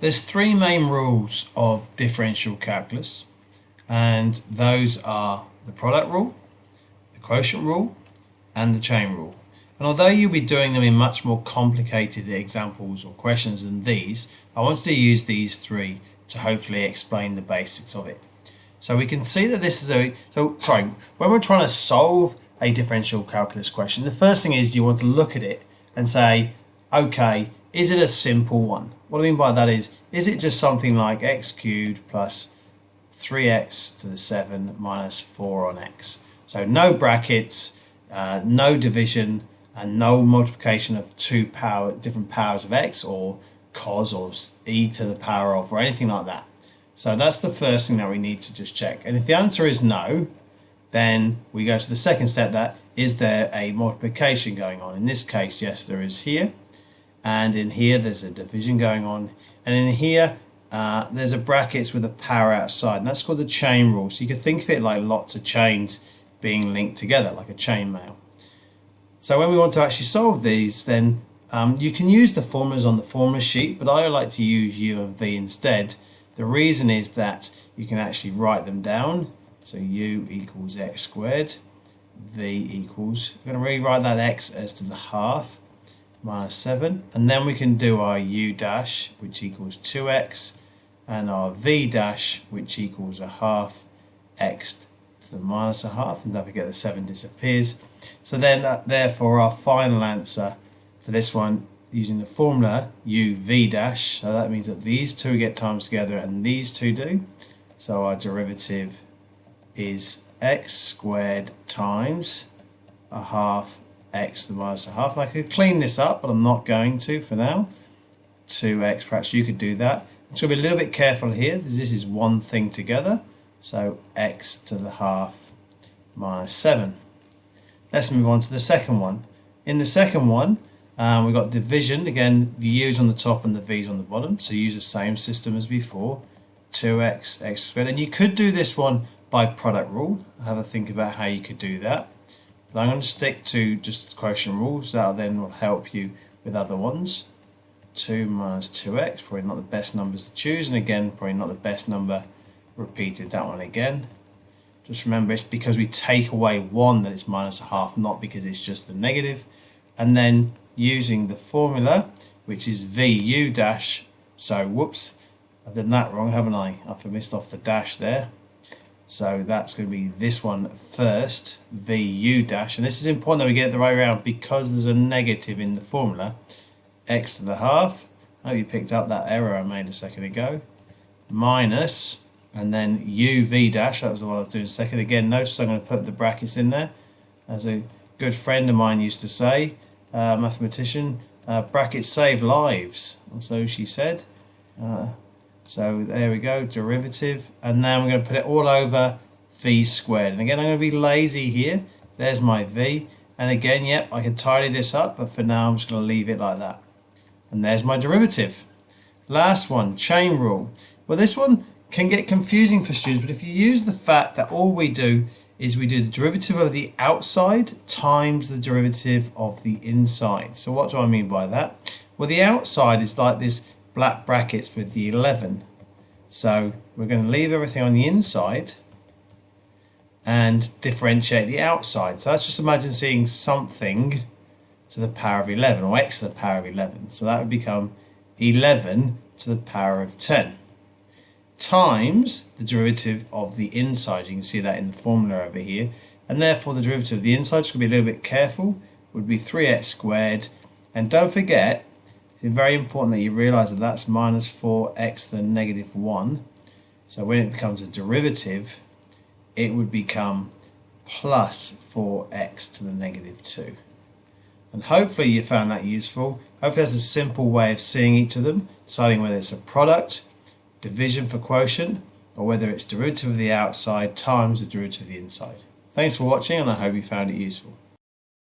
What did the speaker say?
There's three main rules of differential calculus, and those are the product rule, the quotient rule, and the chain rule. And although you'll be doing them in much more complicated examples or questions than these, I wanted to use these three to hopefully explain the basics of it. So we can see that this is when we're trying to solve a differential calculus question, the first thing is you want to look at it and say, okay, is it a simple one? What I mean by that is it just something like x cubed plus 3x to the 7 minus 4 on x? So no brackets, no division, and no multiplication of different powers of x, or cos or e to the power of, or anything like that. So that's the first thing that we need to just check. And if the answer is no, then we go to the second step, that is there a multiplication going on? In this case, yes, there is here. And in here, there's a division going on. And in here, there's a brackets with a power outside. And that's called the chain rule. So you can think of it like lots of chains being linked together, like a chainmail. So when we want to actually solve these, then you can use the formulas on the formula sheet, but I like to use u and v instead. The reason is that you can actually write them down. So u equals x squared, v equals, we're going to rewrite that x as to the half minus 7, and then we can do our u dash, which equals 2x, and our v dash, which equals a half x to the minus a half, and don't forget the 7 disappears. So then therefore our final answer for this one, using the formula u v dash, so that means that these two get times together and these two do, so our derivative is x squared times a half x to the minus a half. And I could clean this up, but I'm not going to for now. 2x, perhaps you could do that. I'm going to be a little bit careful here, because this is one thing together. So x to the half minus 7. Let's move on to the second one. In the second one, we've got division. Again, the u's on the top and the v's on the bottom. So use the same system as before. 2x, x squared. And you could do this one by product rule. Have a think about how you could do that. But I'm going to stick to just quotient rules. That then will help you with other ones. 2 minus 2x, probably not the best numbers to choose. And again, probably not the best number repeated, that one again. Just remember, it's because we take away 1 that it's minus a half, not because it's just the negative. And then using the formula, which is vu dash. So, whoops, I've done that wrong, haven't I? I've missed off the dash there. So that's going to be this one first, vu dash. And this is important that we get it the right way around, because there's a negative in the formula. X to the half. I hope you picked up that error I made a second ago. Minus, and then uv dash, that was the one I was doing a second. Again, notice I'm going to put the brackets in there. As a good friend of mine used to say, mathematician, brackets save lives, or so she said. So there we go, derivative, and now we're going to put it all over v squared. And again, I'm going to be lazy here. There's my v, and again, yep, I can tidy this up, but for now I'm just going to leave it like that. And there's my derivative. Last one, chain rule. Well, this one can get confusing for students, but if you use the fact that all we do is we do the derivative of the outside times the derivative of the inside. So what do I mean by that? Well, the outside is like this black brackets with the 11. So we're going to leave everything on the inside and differentiate the outside. So let's just imagine seeing something to the power of 11, or x to the power of 11. So that would become 11 to the power of 10 times the derivative of the inside. You can see that in the formula over here. And therefore the derivative of the inside, just going to be a little bit careful, would be 3x squared. And don't forget, it's very important that you realise that that's minus 4x to the negative 1. So when it becomes a derivative, it would become plus 4x to the negative 2. And hopefully you found that useful. Hopefully that's a simple way of seeing each of them, deciding whether it's a product, division for quotient, or whether it's derivative of the outside times the derivative of the inside. Thanks for watching, and I hope you found it useful.